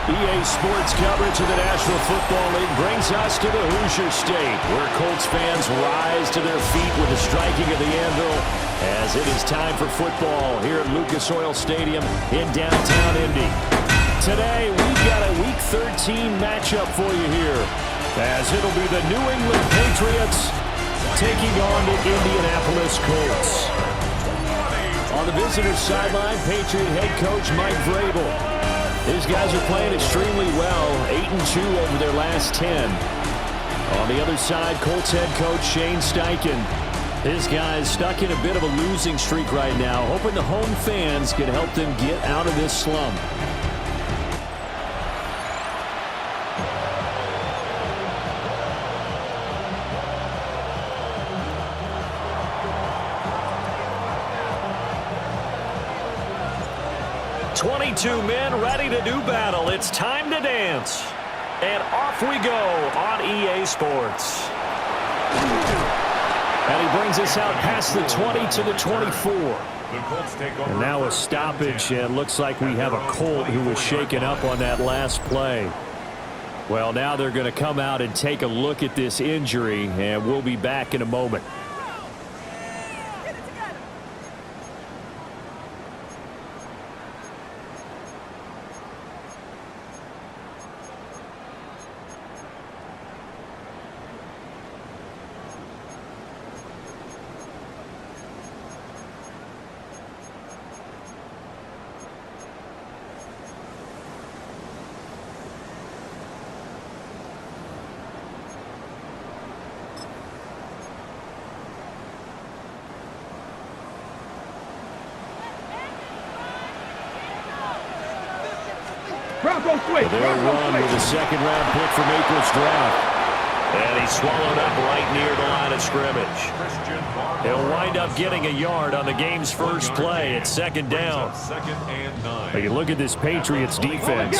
EA Sports coverage of the National Football League brings us to the Hoosier State, where Colts fans rise to their feet with the striking of the anvil as it is time for football here at Lucas Oil Stadium in downtown Indy. Today, we've got a Week 13 matchup for you here, as it'll be the New England Patriots taking on the Indianapolis Colts. On the visitor's sideline, Patriot head coach Mike Vrabel. These guys are playing extremely well, 8-2 over their last 10. On the other side, Colts head coach Shane Steichen. His guys stuck in a bit of a losing streak right now, hoping the home fans can help them get out of this slump. Two men ready to do battle. It's time to dance. And off we go on EA Sports. And he brings us out past the 20 to the 24. And now a stoppage, and looks like we have a Colt who was shaken up on that last play. Well, now they're going to come out and take a look at this injury, and we'll be back in a moment. They'll run with a second-round pick from April's draft. And he's swallowed up right near the line of scrimmage. He'll wind up getting a yard on the game's first play at second down. You look at this Patriots defense.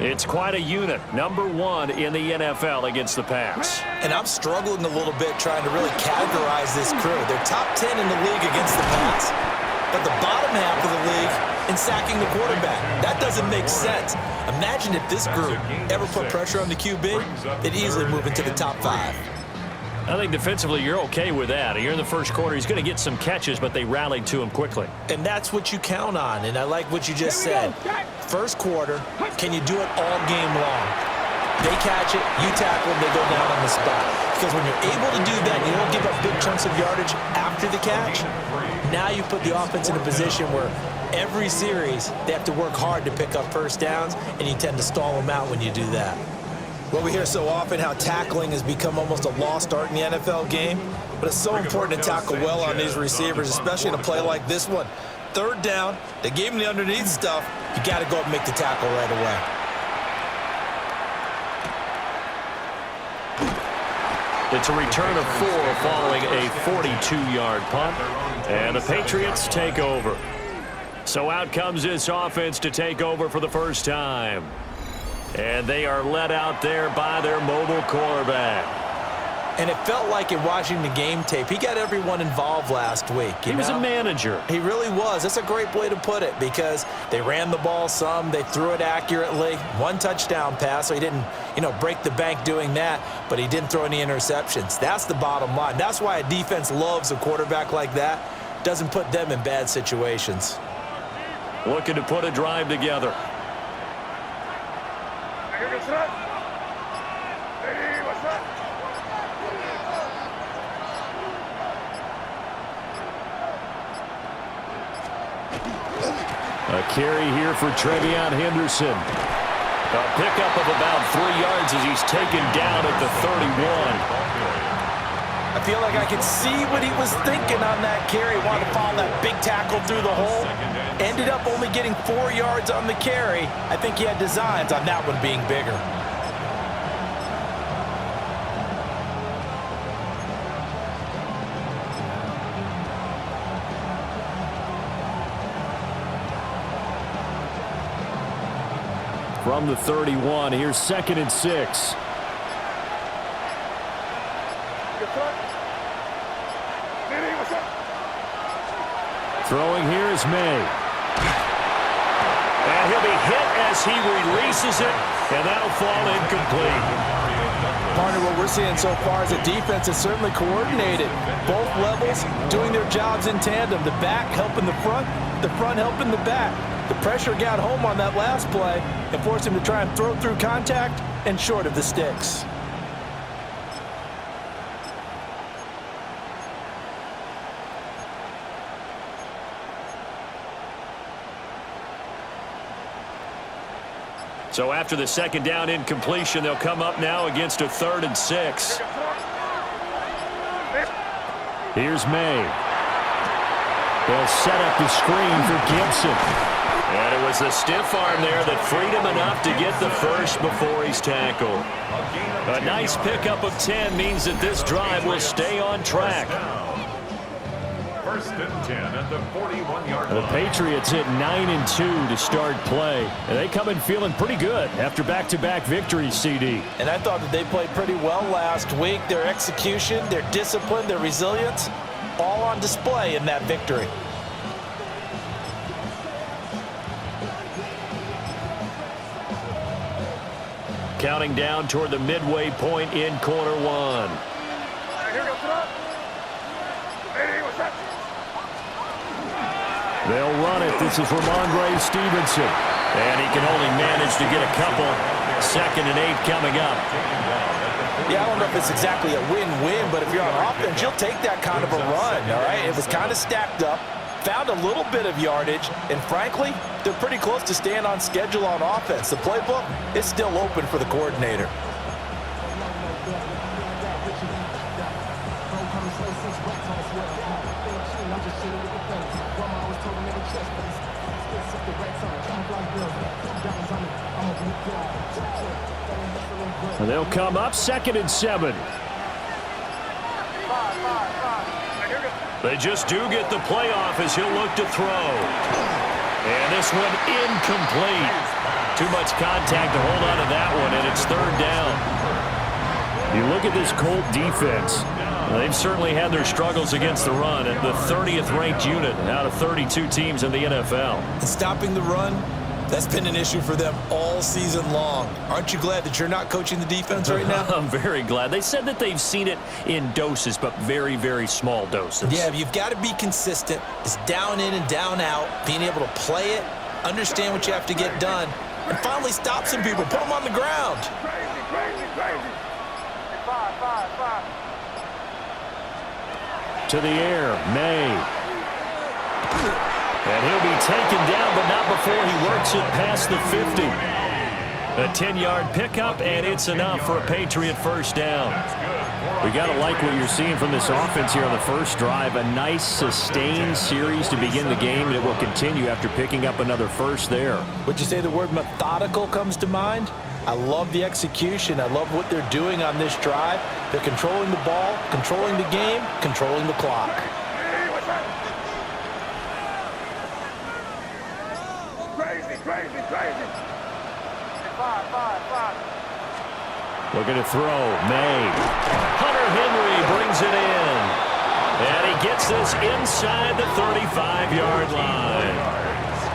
It's quite a unit. Number one in the NFL against the pass. And I'm struggling a little bit trying to really categorize this crew. They're top 10 in the league against the pass, but the bottom half of the league in sacking the quarterback. That doesn't make sense. Imagine if this group ever put pressure on the QB, they'd easily move into the top 5. I think defensively you're okay with that. Here in the first quarter, he's going to get some catches, but they rallied to him quickly. And that's what you count on, and I like what you just said. First quarter, can you do it all game long? They catch it, you tackle them, they go down on the spot. Because when you're able to do that, you don't give up big chunks of yardage after the catch. Now you put the offense in a position where every series they have to work hard to pick up first downs, and you tend to stall them out when you do that. Well, we hear so often how tackling has become almost a lost art in the NFL game, but it's so important to tackle well on these receivers, especially in a play like this one. Third down, they gave him the underneath stuff. You got to go up and make the tackle right away. It's a return of 4 following a 42-yard punt, and the Patriots take over. So out comes this offense to take over for the first time. And they are led out there by their mobile quarterback. And it felt like in watching the game tape, he got everyone involved last week. He was a manager. He really was. That's a great way to put it, because they ran the ball some, they threw it accurately. 1 touchdown pass, so he didn't, break the bank doing that, but he didn't throw any interceptions. That's the bottom line. That's why a defense loves a quarterback like that. Doesn't put them in bad situations. Looking to put a drive together. A carry here for Trevion Henderson. A pickup of about 3 yards as he's taken down at the 31. I feel like I could see what he was thinking on that carry. Wanted to follow that big tackle through the hole. Ended up only getting 4 yards on the carry. I think he had designs on that one being bigger. From the 31, here's 2nd and 6. Throwing here is May. And he'll be hit as he releases it, and that'll fall incomplete. Partner, what we're seeing so far is the defense is certainly coordinated. Both levels doing their jobs in tandem. The back helping the front helping the back. The pressure got home on that last play and forced him to try and throw through contact and short of the sticks. So after the second down incompletion, they'll come up now against a 3rd and 6. Here's May. They'll set up the screen for Gibson. And it was the stiff arm there that freed him enough to get the first before he's tackled. A nice pickup of 10 means that this drive will stay on track. 1st and 10 at the 41-yard line. The Patriots hit 9-2 to start play. And they come in feeling pretty good after back-to-back victories, CD. And I thought that they played pretty well last week. Their execution, their discipline, their resilience, all on display in that victory. Counting down toward the midway point in quarter one. They'll run it. This is Ramondre Stevenson. And he can only manage to get a couple. 2nd and 8 coming up. Yeah, I don't know if it's exactly a win-win, but if you're on offense, you'll take that kind of a run, all right? It was kind of stacked up, found a little bit of yardage, and frankly, they're pretty close to staying on schedule on offense. The playbook is still open for the coordinator. And they'll come up 2nd and 7. They just do get the playoff as he'll look to throw. And this one incomplete. Too much contact to hold on to that one, and it's 3rd down. You look at this Colt defense. They've certainly had their struggles against the run at the 30th ranked unit out of 32 teams in the NFL. And stopping the run, that's been an issue for them all season long. Aren't you glad that you're not coaching the defense right now? I'm very glad. They said that they've seen it in doses, but very, very small doses. Yeah, you've got to be consistent. It's down in and down out, being able to play it, understand what you have to get done, and finally stop some people, put them on the ground. Crazy. 5. To the air, May. And he'll be taken down, but not before he works it past the 50. A 10-yard pickup, and it's enough for a Patriot first down. We got to like what you're seeing from this offense here on the first drive. A nice, sustained series to begin the game, and it will continue after picking up another first there. Would you say the word methodical comes to mind? I love the execution. I love what they're doing on this drive. They're controlling the ball, controlling the game, controlling the clock. Crazy. 5. Looking to throw, May. Hunter Henry brings it in. And he gets this inside the 35-yard line.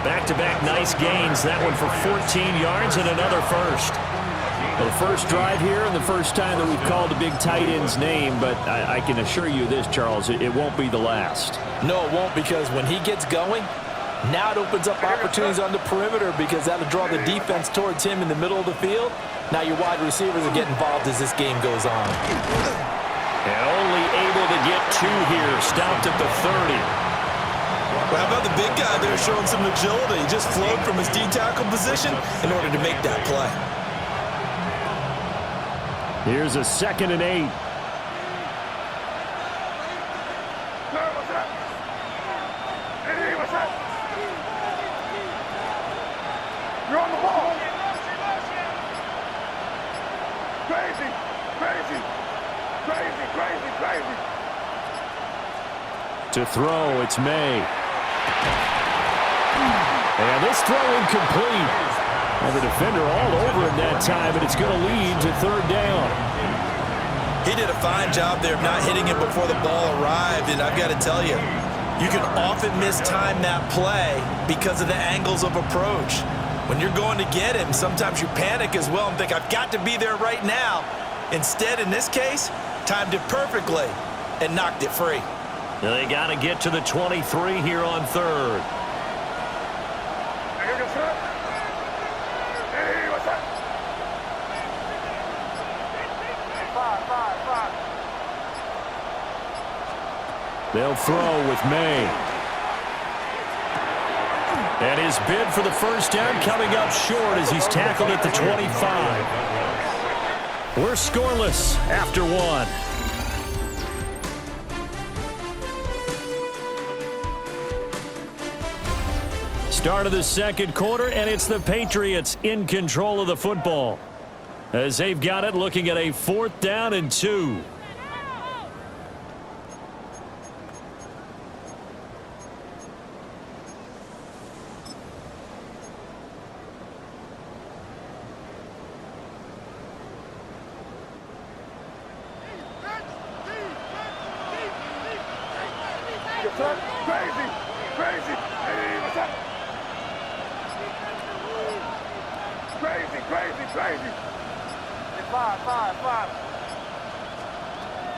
Back-to-back nice gains. That one for 14 yards and another first. Well, the first drive here and the first time that we've called a big tight end's name, but I can assure you this, Charles, it won't be the last. No, it won't, because when he gets going, now it opens up opportunities on the perimeter because that'll draw the defense towards him in the middle of the field. Now your wide receivers will get involved as this game goes on. And only able to get 2 here, stopped at the 30. Well, how about the big guy there showing some agility? He just flowed from his D-tackle position in order to make that play. Here's a 2nd and 8. You're on the ball. Crazy. To throw, it's May. And this throw incomplete. And the defender all over him that time, and it's going to lead to 3rd down. He did a fine job there of not hitting him before the ball arrived, and I've got to tell you, you can often mistime that play because of the angles of approach. When you're going to get him, sometimes you panic as well and think, I've got to be there right now. Instead, in this case, timed it perfectly and knocked it free. They got to get to the 23 here on third. They'll throw with May. And his bid for the first down coming up short as he's tackled at the 25. We're scoreless after one. Start of the second quarter, and it's the Patriots in control of the football as they've got it looking at a 4th down and 2.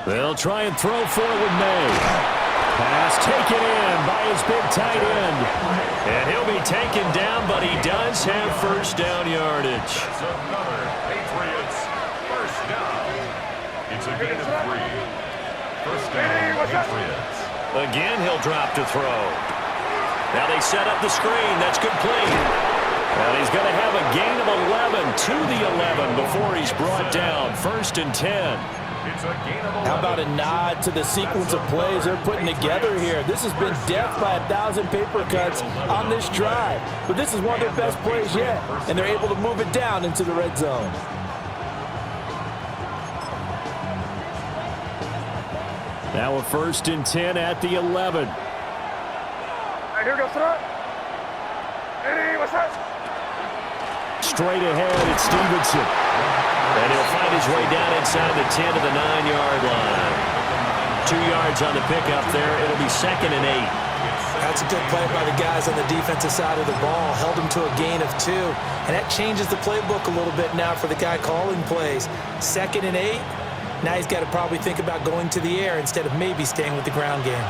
They'll try and throw for it with May. Pass taken in by his big tight end. And he'll be taken down, but he does have first down yardage. That's another Patriots first down. It's a gain of 3. First down, Patriots. Again, he'll drop to throw. Now they set up the screen. That's complete. And he's going to have a gain of 11 to the 11 before he's brought down. 1st and 10. How about a nod to the sequence of plays they're putting together here? This has been death by 1,000 paper cuts on this drive. But this is one of their best plays yet, and they're able to move it down into the red zone. Now a 1st and 10 at the 11. Here goes front. Hey, what's that? Straight ahead, it's Stevenson. And he'll find his way down inside the 10 to the 9-yard line. 2 yards on the pickup there. It'll be 2nd and 8. That's a good play by the guys on the defensive side of the ball. Held him to a gain of 2. And that changes the playbook a little bit now for the guy calling plays. 2nd and 8. Now he's got to probably think about going to the air instead of maybe staying with the ground game.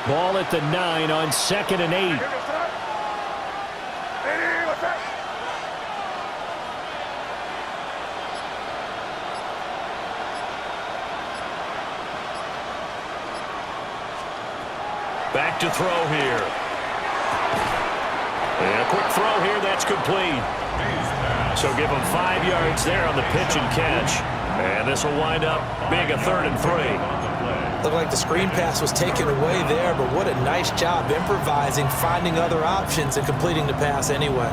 Ball at the 9 on 2nd and 8. Back to throw here. And a quick throw here, that's complete. So give him 5 yards there on the pitch and catch. And this will wind up being a 3rd and 3. Looked like the screen pass was taken away there, but what a nice job improvising, finding other options, and completing the pass anyway.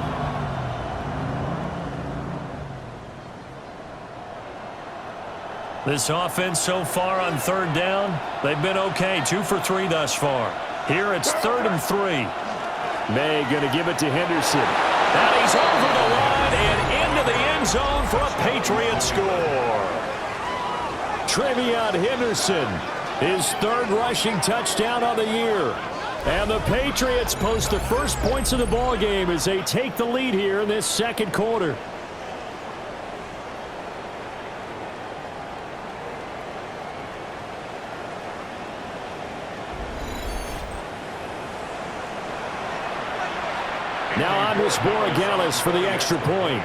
This offense so far on 3rd down, they've been okay. 2 for 3 thus far. Here it's 3rd and 3. May going to give it to Henderson. And he's over the line and into the end zone for a Patriot score. Trevion Henderson, his 3rd rushing touchdown on the year. And the Patriots post the first points of the ball game as they take the lead here in this 2nd quarter. Now on this Borregales for the extra point.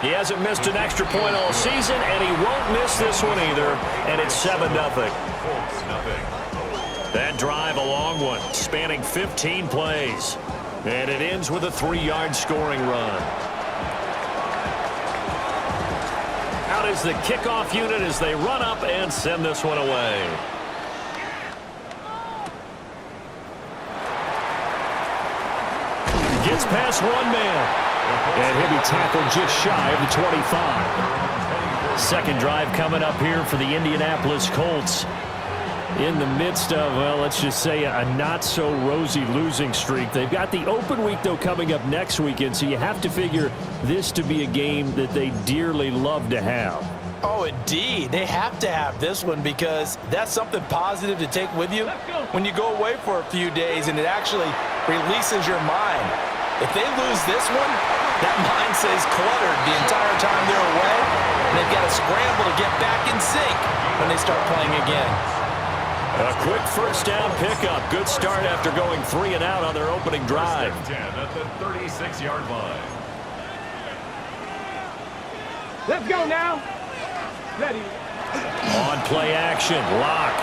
He hasn't missed an extra point all season, and he won't miss this one either. And it's 7-0. That drive, a long one, spanning 15 plays. And it ends with a 3-yard scoring run. Out is the kickoff unit as they run up and send this one away. Gets past one man. And he'll be tackled just shy of the 25. 2nd drive coming up here for the Indianapolis Colts. In the midst of, well, let's just say a not-so-rosy losing streak. They've got the open week, though, coming up next weekend, so you have to figure this to be a game that they dearly love to have. Oh, indeed. They have to have this one because that's something positive to take with you when you go away for a few days, and it actually releases your mind. If they lose this one, that mind stays cluttered the entire time they're away, and they've got to scramble to get back in sync when they start playing again. A quick first down pickup. Good start after going 3 and out on their opening drive. First and 10 at the 36-yard line. Let's go now. Ready. On play action, Lock.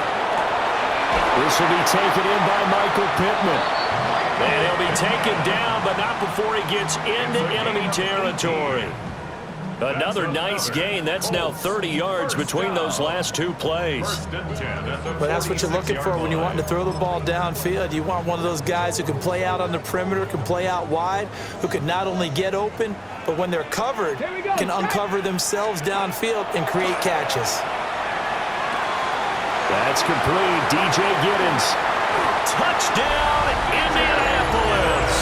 This will be taken in by Michael Pittman. And he'll be taken down, but not before he gets into enemy territory. Another nice gain. That's now 30 yards between those last two plays. But that's what you're looking for when you want to throw the ball downfield. You want one of those guys who can play out on the perimeter, can play out wide, who can not only get open, but when they're covered, can uncover themselves downfield and create catches. That's complete. DJ Giddens. Touchdown, Indianapolis.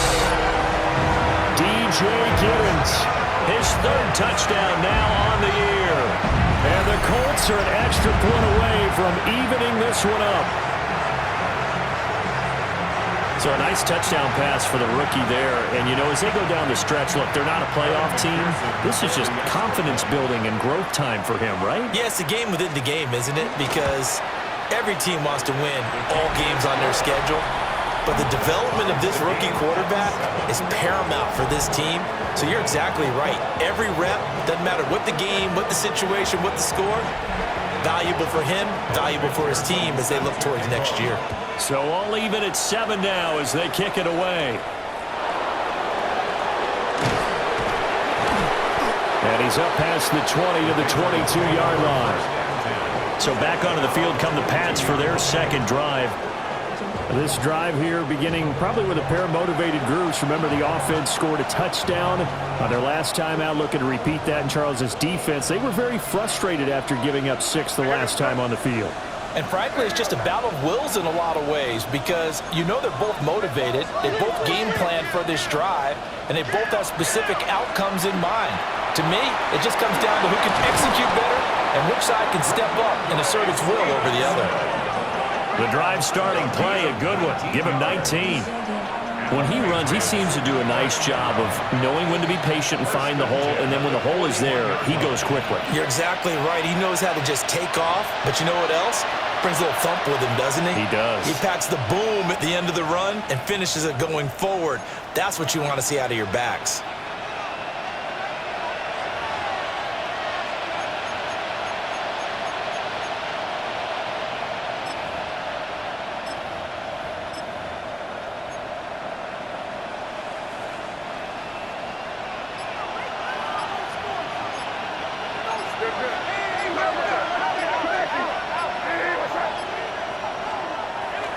DJ Giddens. His third touchdown now on the year. And the Colts are an extra point away from evening this one up. So a nice touchdown pass for the rookie there. And, you know, as they go down the stretch, look, they're not a playoff team. This is just confidence building and growth time for him, right? Yeah, it's a game within the game, isn't it? Because every team wants to win all games on their schedule. But the development of this rookie quarterback is paramount for this team. So you're exactly right. Every rep, doesn't matter what the game, what the situation, what the score, valuable for him, valuable for his team as they look towards next year. So all even at 7 now as they kick it away. And he's up past the 20 to the 22-yard line. So back onto the field come the Pats for their second drive. This drive here beginning probably with a pair of motivated groups. Remember, the offense scored a touchdown on their last time out, looking to repeat that in Charles's defense. They were very frustrated after giving up 6 the last time on the field. And frankly, it's just a battle of wills in a lot of ways because you know they're both motivated, they both game plan for this drive, and they both have specific outcomes in mind. To me, it just comes down to who can execute better and which side can step up and assert its will over the other. The drive starting play, a good one. Give him 19. When he runs, he seems to do a nice job of knowing when to be patient and find the hole, and then when the hole is there, he goes quickly. You're exactly right. He knows how to just take off, but you know what else? Brings a little thump with him, doesn't he? He does. He packs the boom at the end of the run and finishes it going forward. That's what you want to see out of your backs.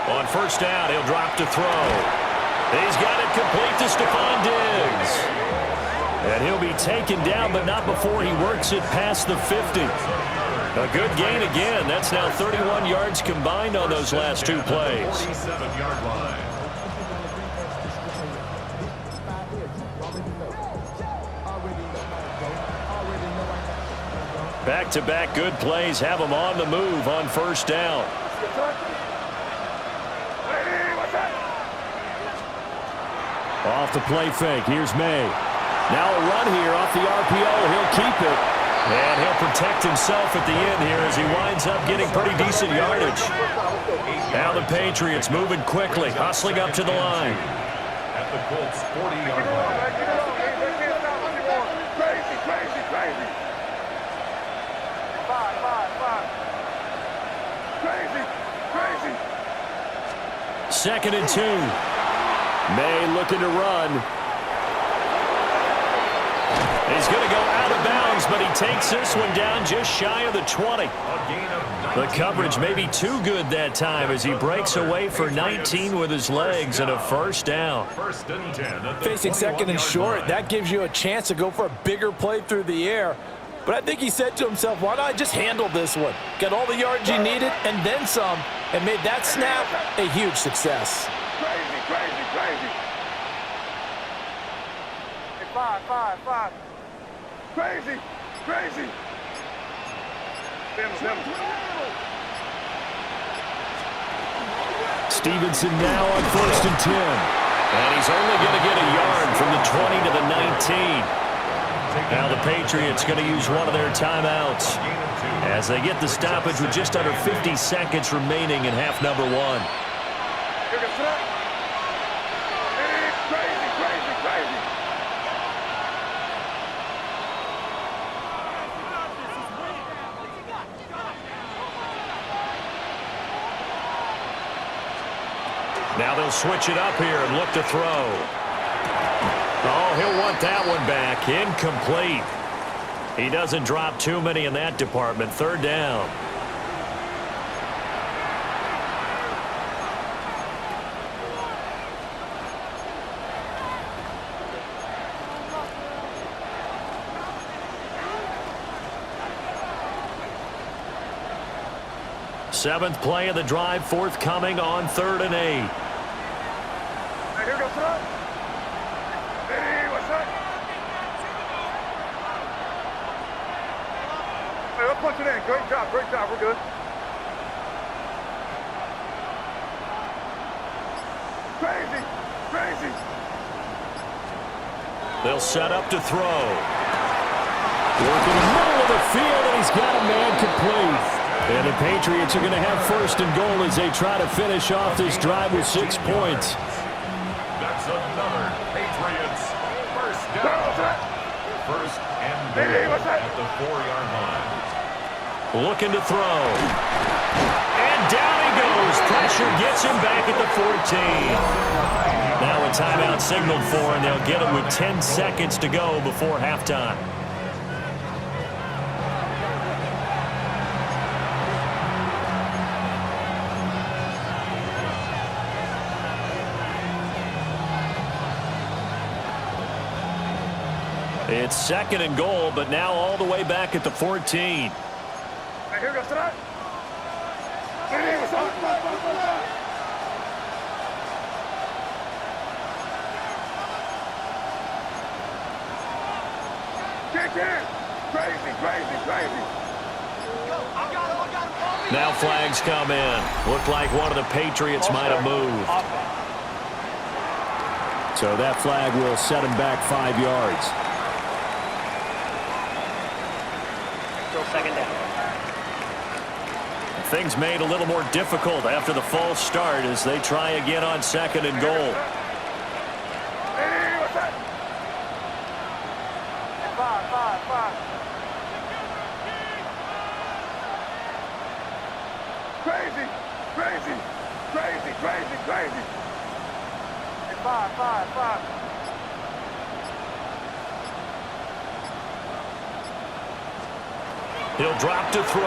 On first down, he'll drop to throw. He's got it complete to Stephon Diggs. And he'll be taken down, but not before he works it past the 50. A good gain again. That's now 31 yards combined on those last two plays. 47-yard line. Back-to-back good plays have him on the move on first down. Off the play fake. Here's May. Now a run here off the RPO. He'll keep it. And he'll protect himself at the end here as he winds up getting pretty decent yardage. Now the Patriots moving quickly, hustling up to the line. At the Colts' 40-yard line. Second and 2. May looking to run. He's going to go out of bounds, but he takes this one down just shy of the 20. The coverage may be too good that time as he breaks away for 19 with his legs and a first down. First and 10. Facing second and short, that gives you a chance to go for a bigger play through the air. But I think he said to himself, why not just handle this one? Got all the yards he needed and then some, and made that snap a huge success. Crazy. Hey, five. Crazy. Stevenson now on first and 10. And he's only going to get a yard from the 20 to the 19. Now the Patriots going to use one of their timeouts as they get the stoppage with just under 50 seconds remaining in half number one. Now they'll switch it up here and look to throw. Oh, he'll want that one back. Incomplete. He doesn't drop too many in that department. Third down. Seventh play of the drive, forthcoming on 3rd and 8. Here goes front. Hey, what's up? Hey, let's punch it in. Great job, we're good. Crazy. They'll set up to throw. Working in the middle of the field, and he's got a man complete. And the Patriots are going to have 1st and goal as they try to finish off this drive with 6 points. That's another Patriots first down. 1st and goal at the 4-yard line. Looking to throw. And down he goes. Pressure gets him back at the 14. Now a timeout signaled for, and they'll get it with 10 seconds to go before halftime. It's 2nd and goal, but now all the way back at the 14. Hey, here goes tonight. Hey, what's up? Get. Crazy. Now flags come in. Looked like one of the Patriots might have moved. So that flag will set him back 5 yards. Second down. Things made a little more difficult after the false start as they try again on 2nd and goal. Hey, what's that? 5. Crazy. Hey, 5. He'll drop to throw.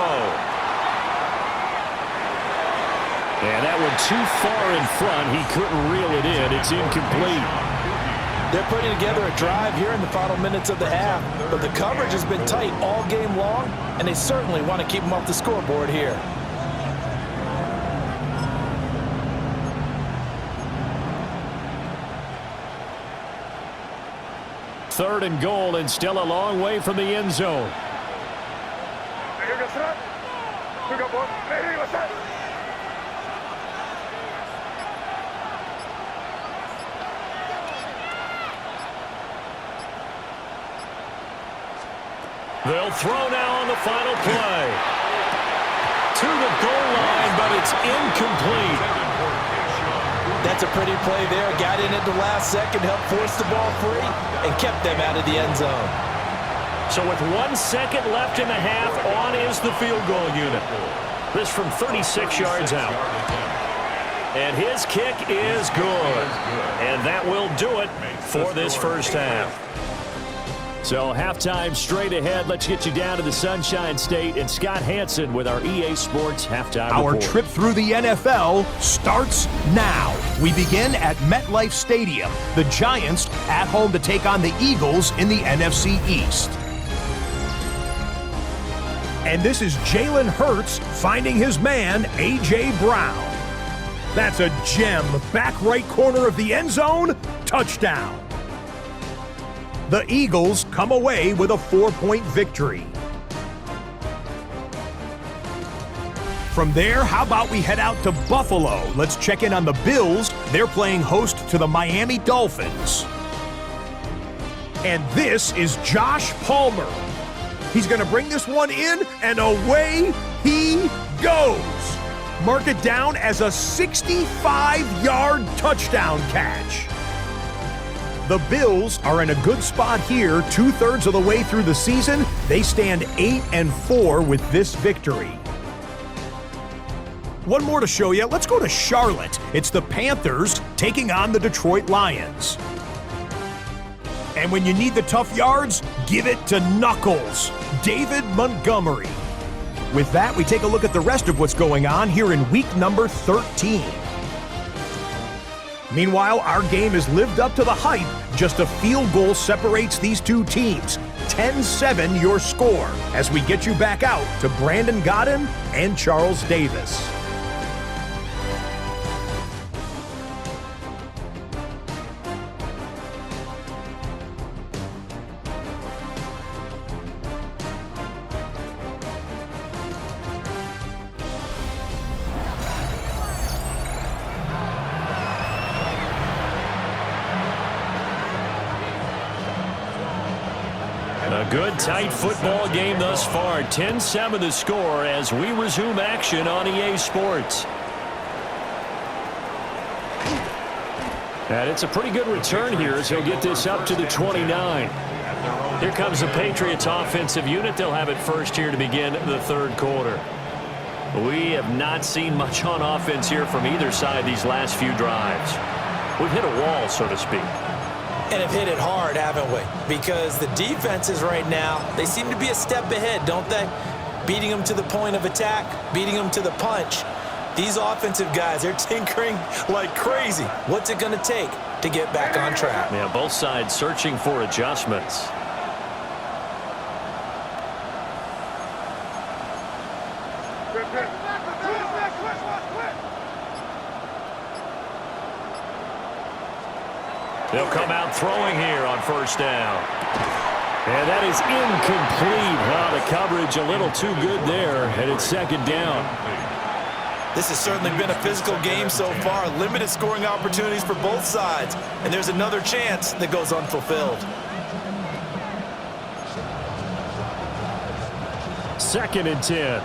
And that one too far in front. He couldn't reel it in. It's incomplete. They're putting together a drive here in the final minutes of the half, but the coverage has been tight all game long, and they certainly want to keep them off the scoreboard here. Third and goal, and still a long way from the end zone. Here goes that. Here goes boy. Hey, what's that? They'll throw now on the final play. To the goal line, but it's incomplete. That's a pretty play there. Got in at the last second, helped force the ball free, and kept them out of the end zone. So with 1 second left in the half, on is the field goal unit. This from 36 yards out. And his kick is good. And that will do it for this first half. So halftime straight ahead. Let's get you down to the Sunshine State and Scott Hansen with our EA Sports halftime Our report. trip through the NFL starts now. We begin at MetLife Stadium. The Giants at home to take on the Eagles in the NFC East. And this is Jalen Hurts finding his man, A.J. Brown. That's a gem. Back right corner of the end zone. Touchdown. The Eagles come away with a 4-point victory. From there, how about we head out to Buffalo? Let's check in on the Bills. They're playing host to the Miami Dolphins. And this is Josh Palmer. He's going to bring this one in, and away he goes. Mark it down as a 65-yard touchdown catch. The Bills are in a good spot here, 2/3 of the way through the season. They stand 8-4 with this victory. One more to show you. Let's go to Charlotte. It's the Panthers taking on the Detroit Lions. And when you need the tough yards, give it to Knuckles, David Montgomery. With that, we take a look at the rest of what's going on here in week number 13. Meanwhile, our game has lived up to the hype. Just a field goal separates these two teams. 10-7 your score as we get you back out to Brandon Godden and Charles Davis. A good, tight football game thus far. 10-7 the score as we resume action on EA Sports. And it's a pretty good return here as he'll get this up to the 29. Here comes the Patriots offensive unit. They'll have it first here to begin the third quarter. We have not seen much on offense here from either side these last few drives. We've hit a wall, so to speak. And have hit it hard, haven't we? Because the defenses right now, they seem to be a step ahead, don't they? Beating them to the point of attack, beating them to the punch. These offensive guys, they're tinkering like crazy. What's it going to take to get back on track? Yeah, both sides searching for adjustments. They'll come out throwing here on first down. And that is incomplete. The coverage a little too good there, and it's second down. This has certainly been a physical game so far. Limited scoring opportunities for both sides. And there's another chance that goes unfulfilled. Second and 10.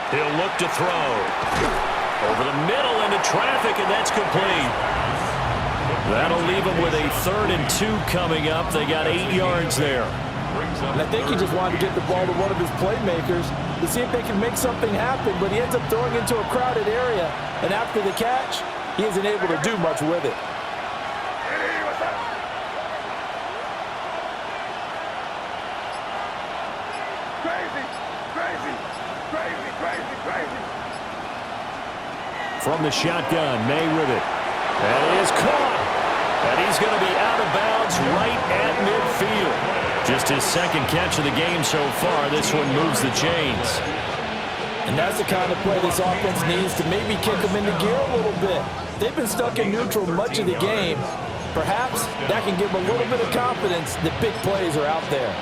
He'll look to throw. Over the middle into traffic, and that's complete. That'll leave him with a 3rd and 2 coming up. They got 8 yards there. And I think he just wanted to get the ball to one of his playmakers to see if they can make something happen, but he ends up throwing into a crowded area, and after the catch, he isn't able to do much with it. From the shotgun, May with it. And it is caught. And he's going to be out of bounds right at midfield. Just his second catch of the game so far. This one moves the chains. And that's the kind of play this offense needs to maybe kick them into gear a little bit. They've been stuck in neutral much of the game. Perhaps that can give them a little bit of confidence that big plays are out there.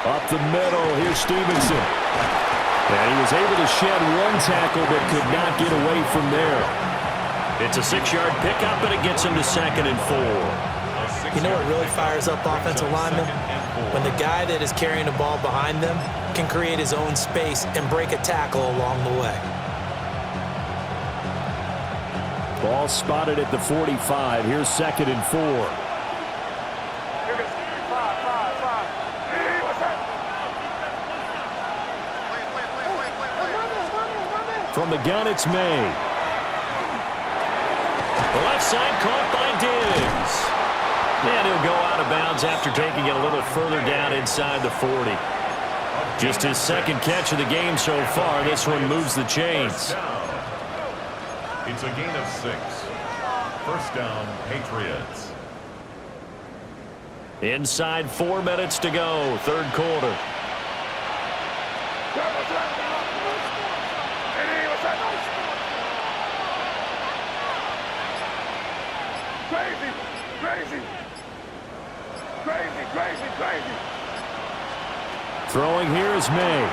Up the middle, here's Stevenson. And he was able to shed one tackle but could not get away from there. It's a 6-yard pickup, and it gets him to 2nd and 4. You know what really fires up offensive linemen? When the guy that is carrying the ball behind them can create his own space and break a tackle along the way. Ball spotted at the 45. Here's 2nd and 4. From the gun, it's May. The left side caught by Diggs. And he'll go out of bounds after taking it a little further down inside the 40. Just his second catch of the game so far. This one moves the chains. It's a gain of 6. First down, Patriots. Inside 4 minutes to go, third quarter. Crazy, crazy, crazy, crazy, crazy. Throwing here is May.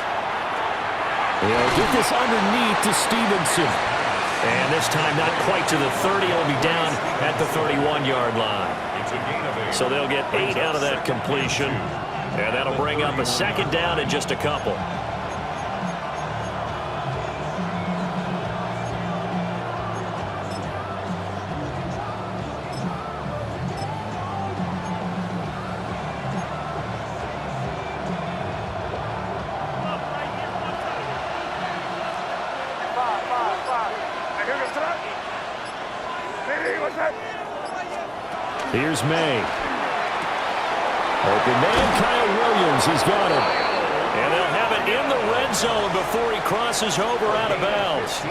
He'll get this underneath to Stevenson. And this time not quite to the 30. He'll be down at the 31-yard line. It's a gain of 8. So they'll get 8 out of that completion. And that'll bring up a second down in just a couple. Here's May. Open man, Kyle Williams. He's got it. And they'll have it in the red zone before he crosses over out of bounds.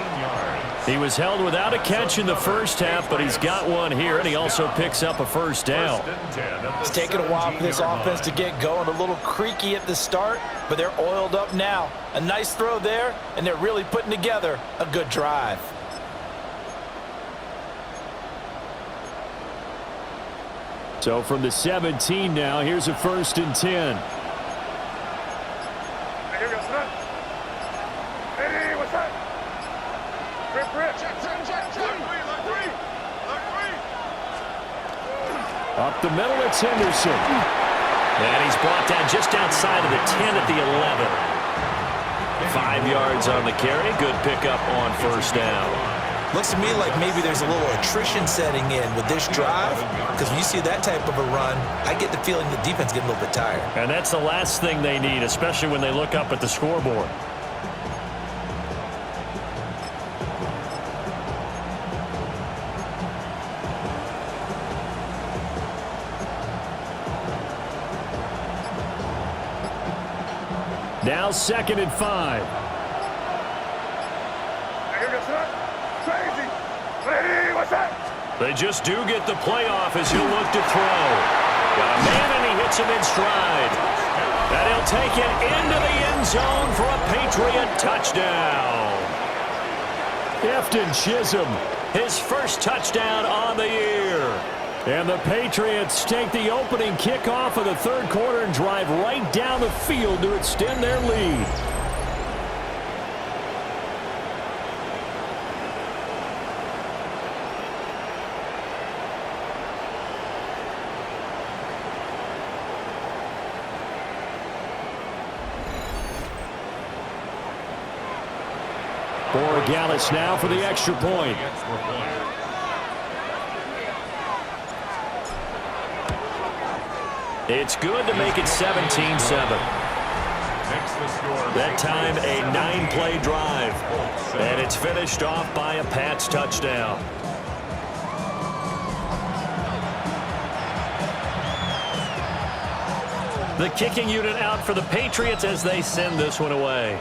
He was held without a catch in the first half, but he's got one here, and he also picks up a first down. It's taken a while for this offense to get going. A little creaky at the start, but they're oiled up now. A nice throw there, and they're really putting together a good drive. So from the 17 now, here's a 1st and 10. Hey, what's that? Rip. Up the middle, it's Henderson. And he's brought down just outside of the 10 at the 11. 5 yards on the carry. Good pickup on first down. Looks to me like maybe there's a little attrition setting in with this drive, because when you see that type of a run, I get the feeling the defense getting a little bit tired. And that's the last thing they need, especially when they look up at the scoreboard. Now 2nd and 5. Crazy. Hey, what's that? They just do get the playoff as he'll look to throw. Got a man, and he hits him in stride. And he'll take it into the end zone for a Patriot touchdown. Efton Chisholm, his first touchdown on the year. And the Patriots take the opening kickoff of the third quarter and drive right down the field to extend their lead. Borregales now for the extra point. It's good to make it 17-7. That time a 9-play drive. And it's finished off by a Pats touchdown. The kicking unit out for the Patriots as they send this one away.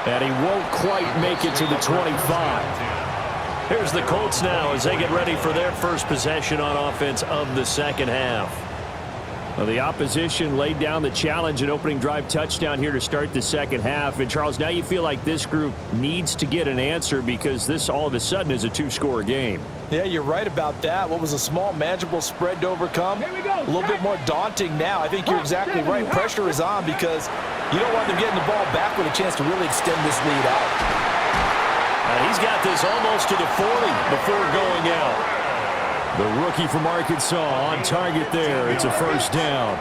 And he won't quite make it to the 25. Here's the Colts now as they get ready for their first possession on offense of the second half. Well, the opposition laid down the challenge, an opening drive touchdown here to start the second half. And, Charles, now you feel like this group needs to get an answer because this all of a sudden is a 2-score game. Yeah, you're right about that. What was a small, manageable spread to overcome, a little bit more daunting now. I think you're exactly right. Pressure is on because you don't want them getting the ball back with a chance to really extend this lead out. He's got this almost to the 40 before going out. The rookie from Arkansas on target there. It's a first down.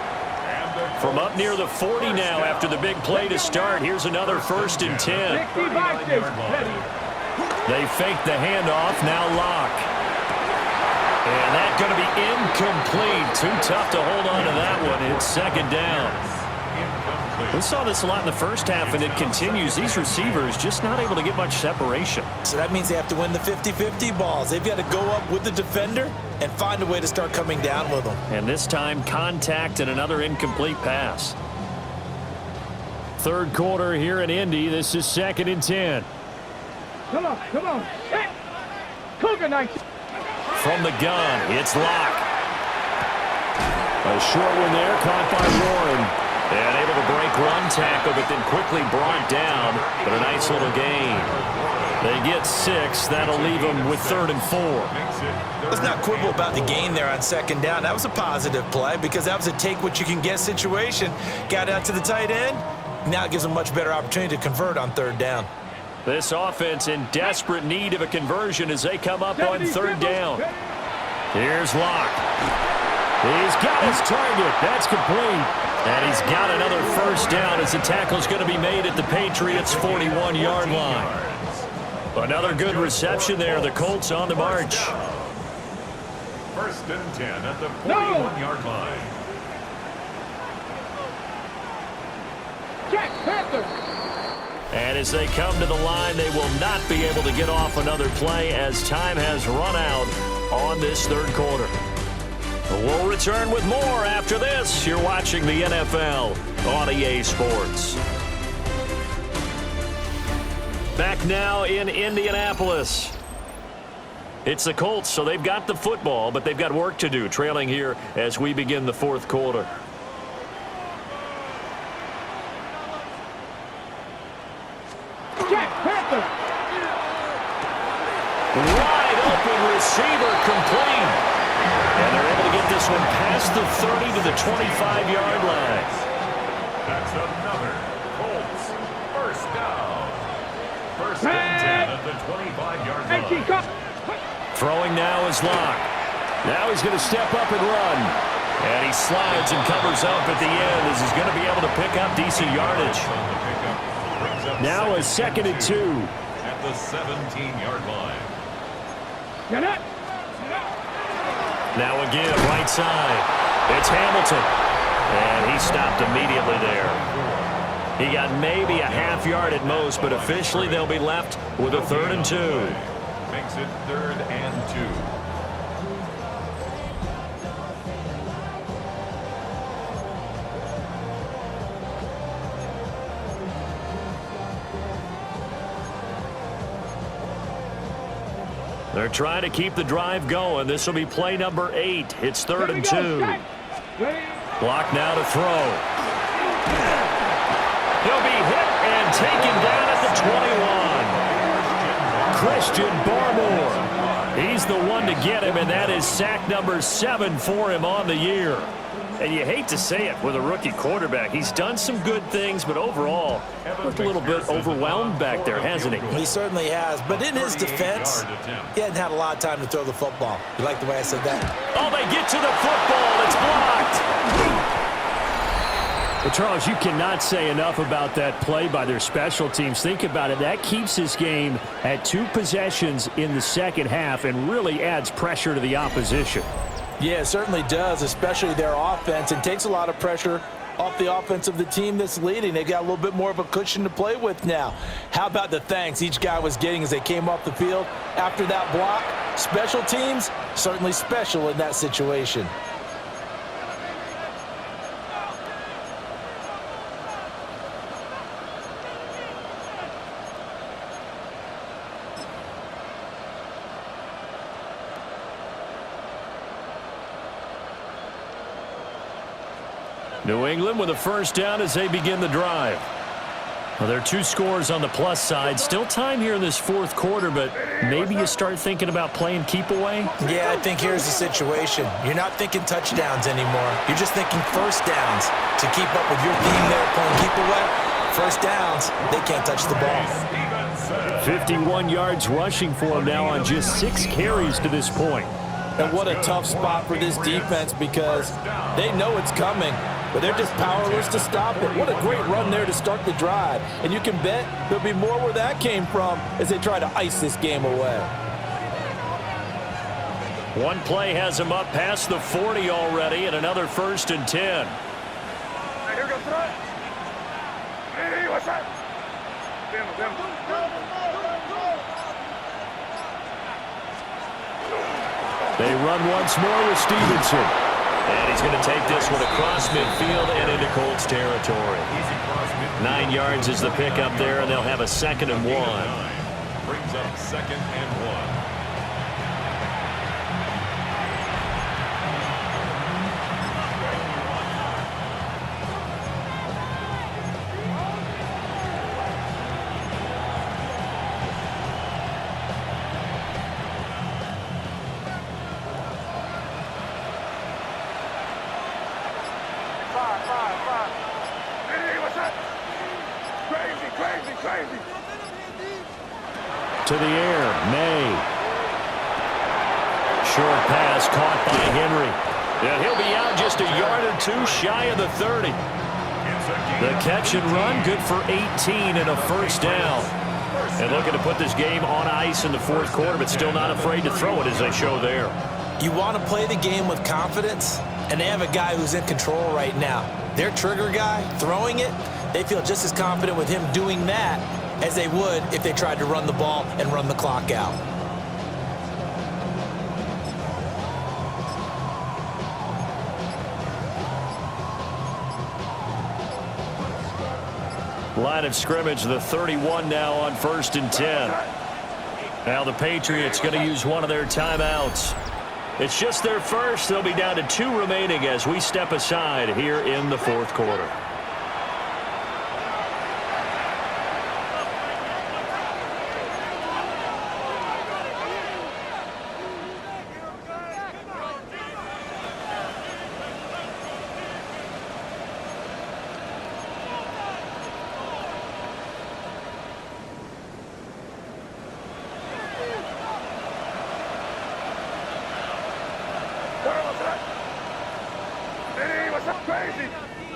From up near the 40 now after the big play to start. Here's another 1st and 10. They fake the handoff. Now Locke. And that's going to be incomplete. Too tough to hold on to that one. It's second down. We saw this a lot in the first half, and it continues. These receivers just not able to get much separation. So that means they have to win the 50-50 balls. They've got to go up with the defender and find a way to start coming down with them. And this time, contact and another incomplete pass. Third quarter here in Indy. This is 2nd and 10. Come on, come on. Hey. Cougar night. From the gun, it's Locke. A short one there, caught by Warren. And able to break one tackle, but then quickly brought down. But a nice little gain. They get 6. That'll leave them with 3rd and 4. Let's not quibble about the gain there on 2nd down. That was a positive play because that was a take-what-you-can-get situation. Got out to the tight end. Now it gives them a much better opportunity to convert on 3rd down. This offense in desperate need of a conversion as they come up on 3rd down. Here's Locke. He's got his target. That's complete. And he's got another 1st down as the tackle's going to be made at the Patriots' 41-yard line. Another good reception there. The Colts on the march. 1st and 10 at the 41-yard line. Jack Panther. And as they come to the line, they will not be able to get off another play as time has run out on this 3rd quarter. We'll return with more after this. You're watching the NFL on EA Sports. Back now in Indianapolis. It's the Colts, so they've got the football, but they've got work to do, trailing here as we begin the 4th quarter. Jack Panther. Wide open receiver complete. And they're able to get this one past the 30 to the 25-yard line. That's another Colts 1st down. 1st and 10 at the 25-yard line. Throwing now is Locke. Now he's going to step up and run. And he slides and covers up at the end as he's going to be able to pick up decent yardage. Now a 2nd and 2. At the 17-yard line. Get it. Now again, right side. It's Hamilton. And he stopped immediately there. He got maybe a half yard at most, but officially they'll be left with a 3rd and 2. Makes it 3rd and 2. They're trying to keep the drive going. This will be play number 8. It's 3rd and 2. Block now to throw. He'll be hit and taken down at the 21. Christian Barmore. He's the one to get him, and that is sack number 7 for him on the year. And you hate to say it with a rookie quarterback. He's done some good things, but overall, looked a little bit overwhelmed back there, hasn't he? He certainly has. But in his defense, he hasn't had a lot of time to throw the football. You like the way I said that? Oh, they get to the football. It's blocked. Well, Charles, you cannot say enough about that play by their special teams. Think about it. That keeps this game at 2 possessions in the 2nd half and really adds pressure to the opposition. Yeah, it certainly does, especially their offense. It takes a lot of pressure off the offense of the team that's leading. They got a little bit more of a cushion to play with now. How about the thanks each guy was getting as they came off the field after that block? Special teams, certainly special in that situation. New England with a 1st down as they begin the drive. Well, there are 2 scores on the plus side. Still time here in this 4th quarter, but maybe you start thinking about playing keep away? Yeah, I think here's the situation. You're not thinking touchdowns anymore. You're just thinking 1st downs to keep up with your theme there playing keep away. 1st downs, they can't touch the ball. 51 yards rushing for him now on just 6 carries to this point. And what a tough spot for this defense because they know it's coming, but they're just powerless to stop it. What a great run there to start the drive. And you can bet there'll be more where that came from as they try to ice this game away. One play has him up past the 40 already, and another 1st and 10. Here goes front. Hey, what's that? They run once more with Stevenson. And he's going to take this one across midfield and into Colts territory. 9 yards is the pickup there, and they'll have a 2nd and 1. Brings up 2nd and 1. To the air, May. Short pass caught by Henry. Yeah, he'll be out just a yard or two shy of the 30. The catch and run, good for 18 and a 1st down. And looking to put this game on ice in the 4th quarter, but still not afraid to throw it as they show there. You want to play the game with confidence, and they have a guy who's in control right now. Their trigger guy, throwing it, they feel just as confident with him doing that as they would if they tried to run the ball and run the clock out. Line of scrimmage, the 31 now on 1st and 10. Now the Patriots going to use one of their timeouts. It's just their first. They'll be down to 2 remaining as we step aside here in the 4th quarter.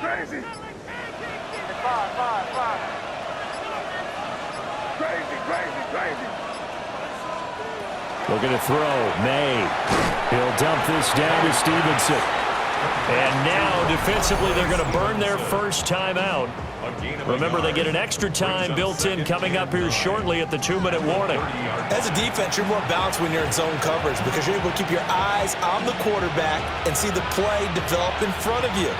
Crazy. 5. Crazy. Looking to throw. May. He'll dump this down to Stevenson. And now, defensively, they're going to burn their first timeout. Remember, they get an extra time built in coming up here shortly at the 2-minute warning. As a defense, you're more balanced when you're in zone coverage because you're able to keep your eyes on the quarterback and see the play develop in front of you.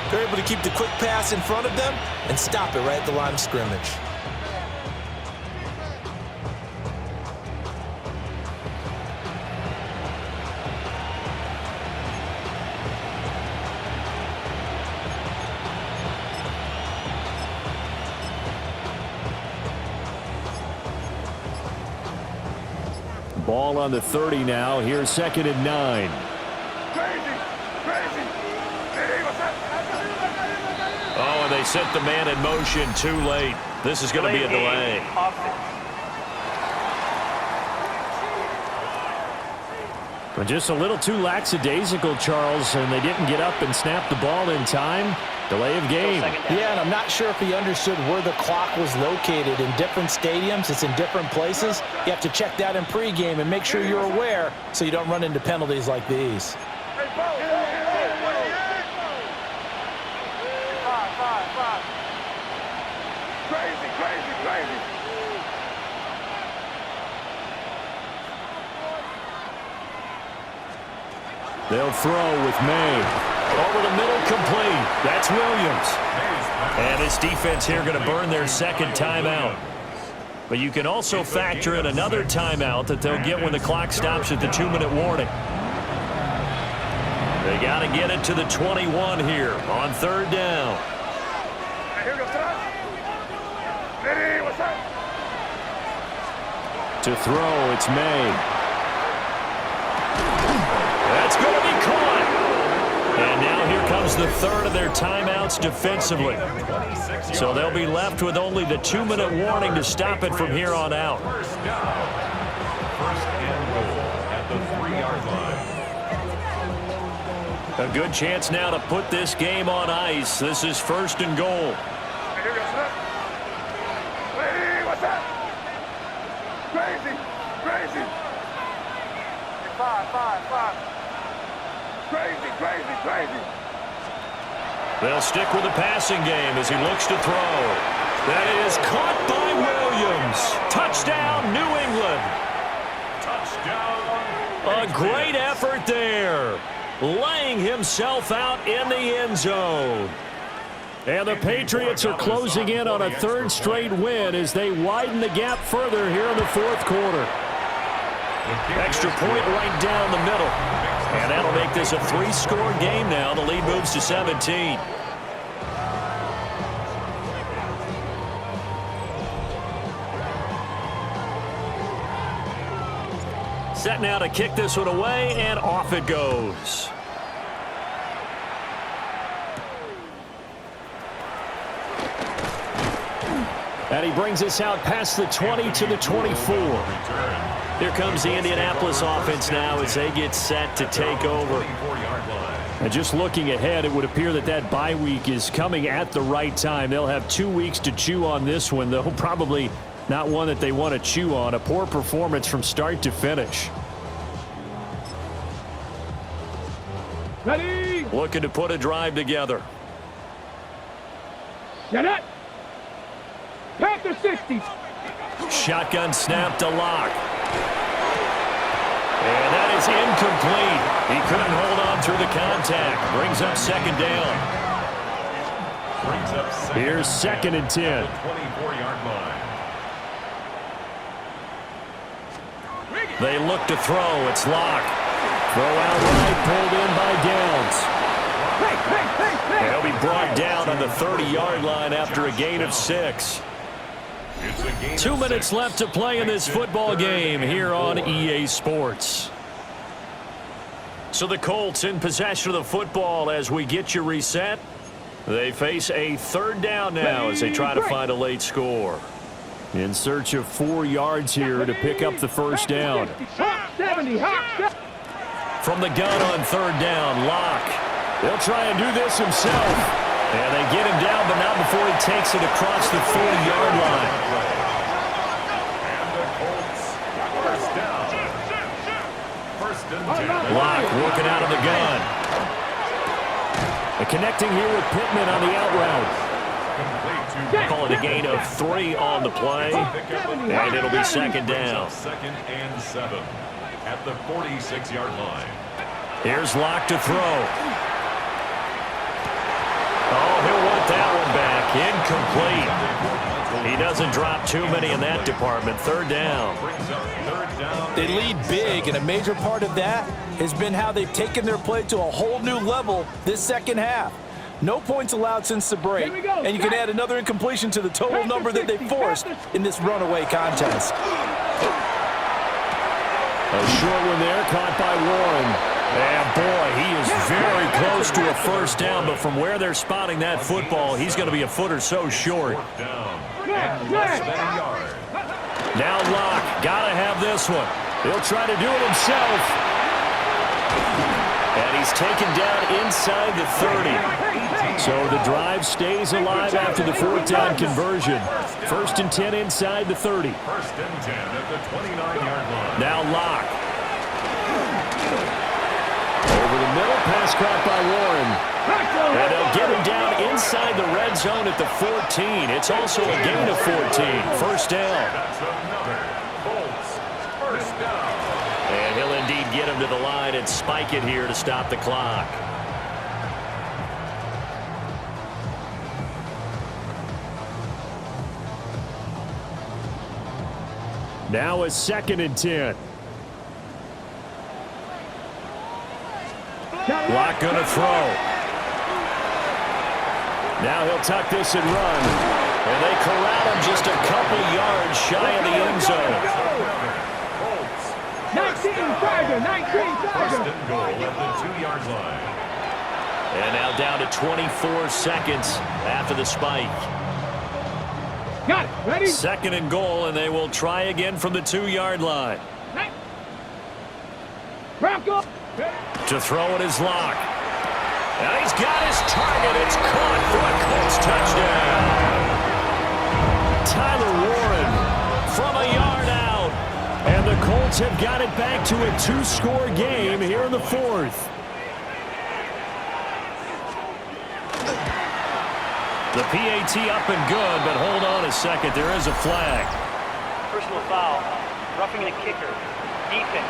They're able to keep the quick pass in front of them and stop it right at the line of scrimmage. Ball on the 30 now. Here's 2nd and 9. Crazy. Oh, and they set the man in motion too late. This is going to be a delay. But just a little too lackadaisical, Charles, and they didn't get up and snap the ball in time. Delay of game. Yeah, and I'm not sure if he understood where the clock was located. In different stadiums, it's in different places. You have to check that in pregame and make sure you're aware so you don't run into penalties like these. Crazy. They'll throw with May. Over the middle, complete. That's Williams. And this defense here going to burn their 2nd timeout. But you can also factor in another timeout that they'll get when the clock stops at the 2-minute warning. They got to get it to the 21 here on 3rd down. To throw, it's May. That's going to be caught. And now here comes the 3rd of their timeouts defensively. So they'll be left with only the 2-minute warning to stop it from here on out. First down. 1st and goal at the 3-yard line. A good chance now to put this game on ice. This is 1st and goal. Crazy. They'll stick with the passing game as he looks to throw. That is caught by Williams. Touchdown, New England. Touchdown. A great effort there. laying himself out in the end zone. And the Patriots are closing in on a third straight win as they widen the gap further here in the fourth quarter. Extra point right down the middle. And that'll make this a 3-score game now. The lead moves to 17. Set now to kick this one away, and off it goes. And he brings us out past the 20 to the 24. Here comes the Indianapolis offense now as they get set to take over. And just looking ahead, it would appear that that bye week is coming at the right time. They'll have 2 weeks to chew on this one, though probably not one that they want to chew on. A poor performance from start to finish. Ready? Looking to put a drive together. Get it. Panther 60. Shotgun snap to Lock. And that is incomplete. He couldn't hold on through the contact. Brings up second down. Here's second and 10. 24-yard line. They look to throw. It's Lock. Throw out right, pulled in by Downs. He'll be brought down on the 30-yard line after a gain of 6. 2 minutes left to play in this football game here on EA Sports. So the Colts in possession of the football as we get you reset. They face a third down now as they try to find a late score. In search of 4 yards here to pick up the first down. From the gun on third down, Lock. They'll try and do this himself. And they get him down, but not before he takes it across the 40-yard line. And the Colts, first down. First and 10. Lock working out of the gun. And connecting here with Pittman on the out route. Call it a gain of 3 on the play. And it'll be second down. Second and 7 at the 46-yard line. Here's Lock to throw. Oh, he'll want that one back. Incomplete. He doesn't drop too many in that department. Third down. They lead big, and a major part of that has been how they've taken their play to a whole new level this second half. No points allowed since the break, and you can add another incompletion to the total number that they forced in this runaway contest. A short one there, caught by Warren. And boy, he is very close to a first down, but from where they're spotting that football, he's going to be a foot or so short. Now Lock, got to have this one. He'll try to do it himself. And he's taken down inside the 30. So the drive stays alive after the fourth down conversion. First and 10 inside the 30. First and 10 at the 29-yard line. Now Lock. Over the middle, pass caught by Warren. And they'll get him down inside the red zone at the 14. It's also a gain of 14. First down. That's another Colts first down. And he'll indeed get him to the line and spike it here to stop the clock. Now a second and 10. Lock gonna throw. Now he'll tuck this and run. And they corral him just a couple yards shy of the end zone. 19 Tiger. First and goal at the 2-yard line. And now down to 24 seconds after the spike. Got it. Ready? Second and goal, and they will try again from the 2-yard line. Bronco. To throw it is Lock. And he's got his target. It's caught for a Colts touchdown. Tyler Warren from a yard out. And the Colts have got it back to a 2-score game here in the fourth. The PAT up and good, but hold on a second. There is a flag. Personal foul. Roughing the kicker. Defense.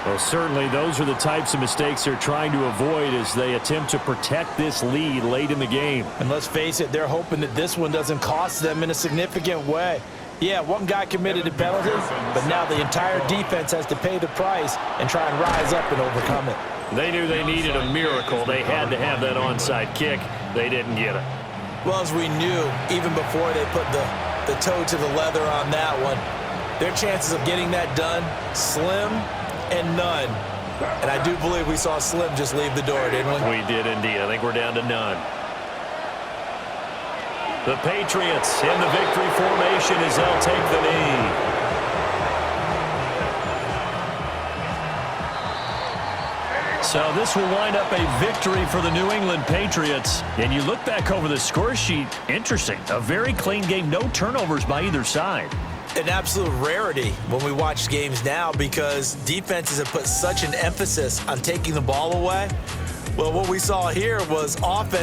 Well, certainly those are the types of mistakes they're trying to avoid as they attempt to protect this lead late in the game. And let's face it, they're hoping that this one doesn't cost them in a significant way. Yeah, one guy committed a penalty, but now the entire defense has to pay the price and try and rise up and overcome it. They knew they needed a miracle. They had to have that onside kick. They didn't get it. Well, as we knew, even before they put the toe to the leather on that one, their chances of getting that done, slim and none. And I do believe we saw Slim just leave the door, didn't we? We did indeed. I think we're down to none. The Patriots in the victory formation as they'll take the knee. So this will wind up a victory for the New England Patriots. And you look back over the score sheet, interesting. A very clean game, no turnovers by either side. An absolute rarity when we watch games now because defenses have put such an emphasis on taking the ball away. Well, what we saw here was offense